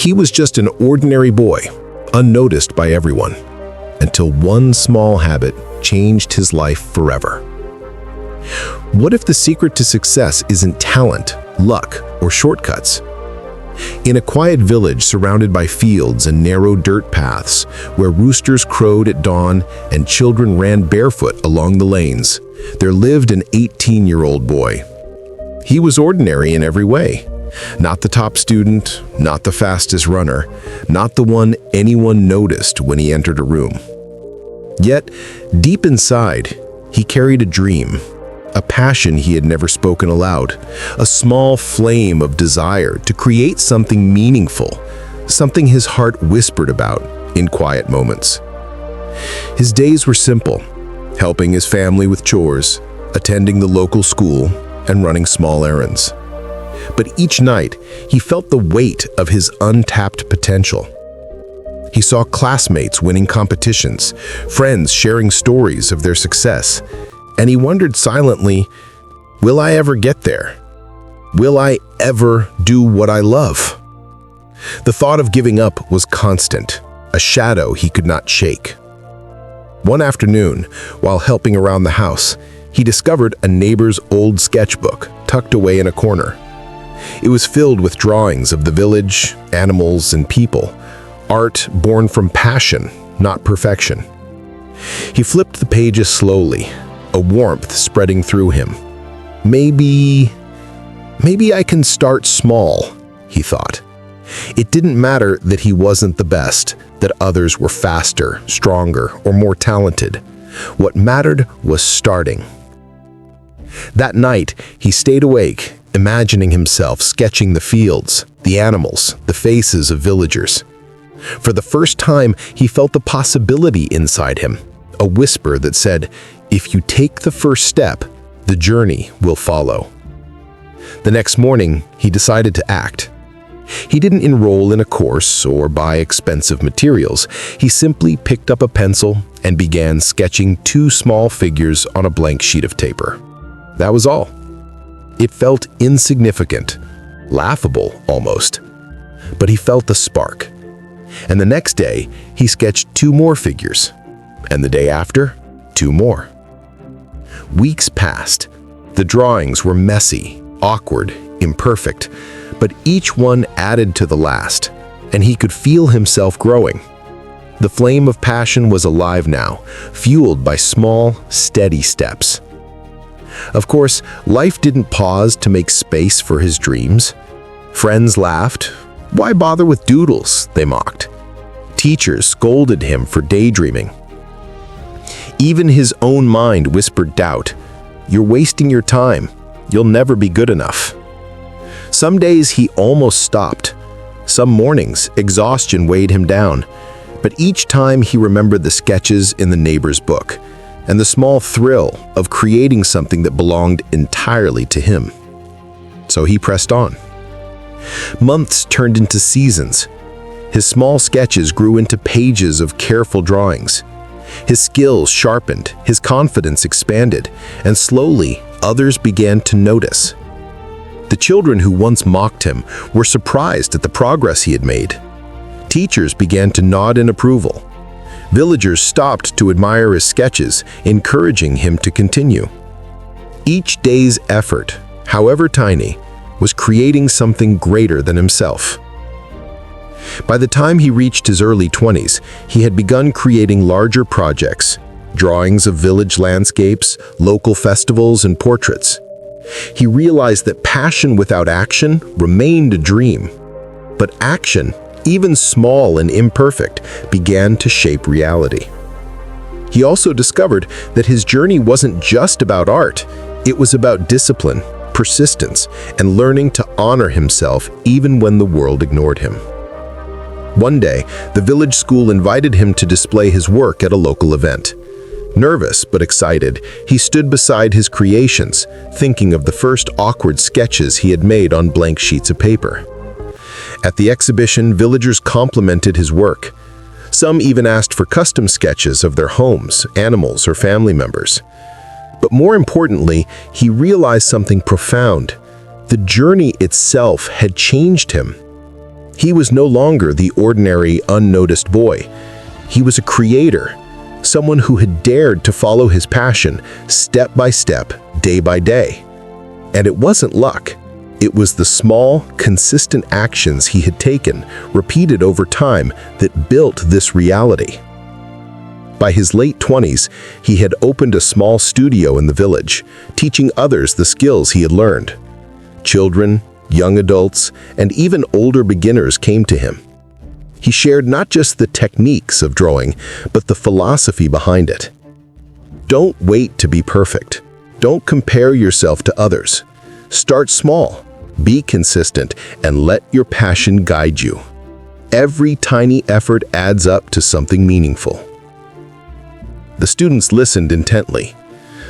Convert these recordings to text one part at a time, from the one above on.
He was just an ordinary boy, unnoticed by everyone, until one small habit changed his life forever. What if the secret to success isn't talent, luck, or shortcuts? In a quiet village surrounded by fields and narrow dirt paths, where roosters crowed at dawn and children ran barefoot along the lanes, there lived an 18-year-old boy. He was ordinary in every way. Not the top student, not the fastest runner, not the one anyone noticed when he entered a room. Yet, deep inside, he carried a dream, a passion he had never spoken aloud, a small flame of desire to create something meaningful, something his heart whispered about in quiet moments. His days were simple, helping his family with chores, attending the local school, and running small errands. But each night, he felt the weight of his untapped potential. He saw classmates winning competitions, friends sharing stories of their success, and he wondered silently, will I ever get there? Will I ever do what I love? The thought of giving up was constant, a shadow he could not shake. One afternoon, while helping around the house, he discovered a neighbor's old sketchbook tucked away in a corner. It was filled with drawings of the village, animals, and people, art born from passion, not perfection. He flipped the pages slowly, a warmth spreading through him. Maybe I can start small, he thought. It didn't matter that he wasn't the best, that others were faster, stronger, or more talented. What mattered was starting. That night, he stayed awake, imagining himself sketching the fields, the animals, the faces of villagers. For the first time, he felt the possibility inside him, a whisper that said, if you take the first step, the journey will follow. The next morning, he decided to act. He didn't enroll in a course or buy expensive materials. He simply picked up a pencil and began sketching 2 small figures on a blank sheet of paper. That was all. It felt insignificant, laughable almost. But he felt the spark. And the next day, he sketched 2 more figures. And the day after, 2 more. Weeks passed. The drawings were messy, awkward, imperfect, but each one added to the last, and he could feel himself growing. The flame of passion was alive now, fueled by small, steady steps. Of course, life didn't pause to make space for his dreams. Friends laughed. Why bother with doodles, they mocked. Teachers scolded him for daydreaming. Even his own mind whispered doubt. You're wasting your time. You'll never be good enough. Some days he almost stopped. Some mornings, exhaustion weighed him down. But each time he remembered the sketches in the neighbor's book and the small thrill of creating something that belonged entirely to him. So he pressed on. Months turned into seasons. His small sketches grew into pages of careful drawings. His skills sharpened, his confidence expanded, and slowly others began to notice. The children who once mocked him were surprised at the progress he had made. Teachers began to nod in approval. Villagers stopped to admire his sketches, encouraging him to continue. Each day's effort, however tiny, was creating something greater than himself. By the time he reached his early 20s, he had begun creating larger projects, drawings of village landscapes, local festivals, and portraits. He realized that passion without action remained a dream, but action, even small and imperfect, began to shape reality. He also discovered that his journey wasn't just about art, it was about discipline, persistence, and learning to honor himself even when the world ignored him. One day, the village school invited him to display his work at a local event. Nervous but excited, he stood beside his creations, thinking of the first awkward sketches he had made on blank sheets of paper. At the exhibition, villagers complimented his work. Some even asked for custom sketches of their homes, animals, or family members. But more importantly, he realized something profound. The journey itself had changed him. He was no longer the ordinary, unnoticed boy. He was a creator, someone who had dared to follow his passion step by step, day by day. And it wasn't luck. It was the small, consistent actions he had taken, repeated over time, that built this reality. By his late 20s, he had opened a small studio in the village, teaching others the skills he had learned. Children, young adults, and even older beginners came to him. He shared not just the techniques of drawing, but the philosophy behind it. Don't wait to be perfect. Don't compare yourself to others. Start small, be consistent, and let your passion guide you. Every tiny effort adds up to something meaningful. The students listened intently.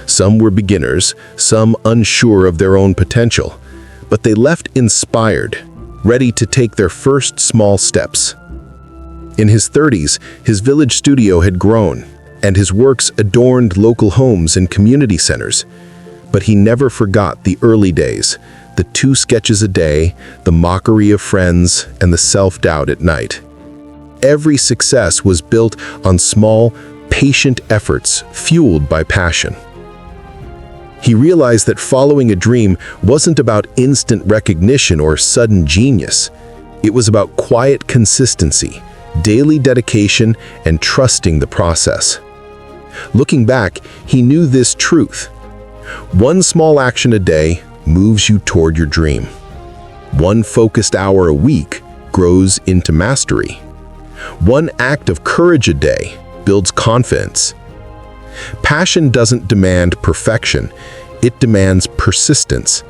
Some were beginners, some unsure of their own potential, but they left inspired, ready to take their first small steps. In his 30s, his village studio had grown, and his works adorned local homes and community centers. But he never forgot the early days, the 2 sketches a day, the mockery of friends, and the self-doubt at night. Every success was built on small, patient efforts fueled by passion. He realized that following a dream wasn't about instant recognition or sudden genius. It was about quiet consistency, daily dedication, and trusting the process. Looking back, he knew this truth. One small action a day moves you toward your dream. One focused hour a week grows into mastery. One act of courage a day builds confidence. Passion doesn't demand perfection, it demands persistence.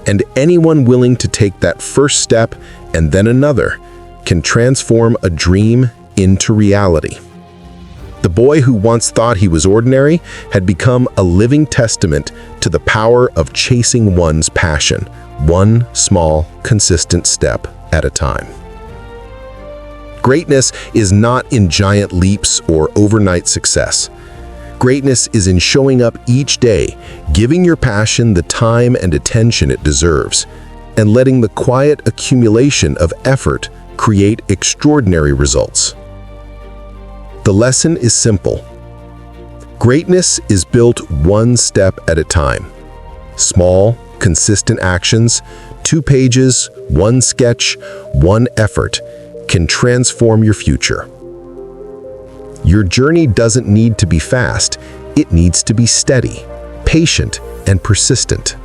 And anyone willing to take that first step and then another can transform a dream into reality. The boy who once thought he was ordinary had become a living testament to the power of chasing one's passion, one small, consistent step at a time. Greatness is not in giant leaps or overnight success. Greatness is in showing up each day, giving your passion the time and attention it deserves, and letting the quiet accumulation of effort create extraordinary results. The lesson is simple. Greatness is built one step at a time. Small, consistent actions, 2 pages, 1 sketch, 1 effort can transform your future. Your journey doesn't need to be fast, it needs to be steady, patient, and persistent.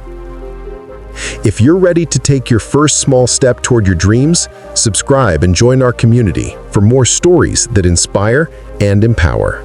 If you're ready to take your first small step toward your dreams, subscribe and join our community for more stories that inspire and empower.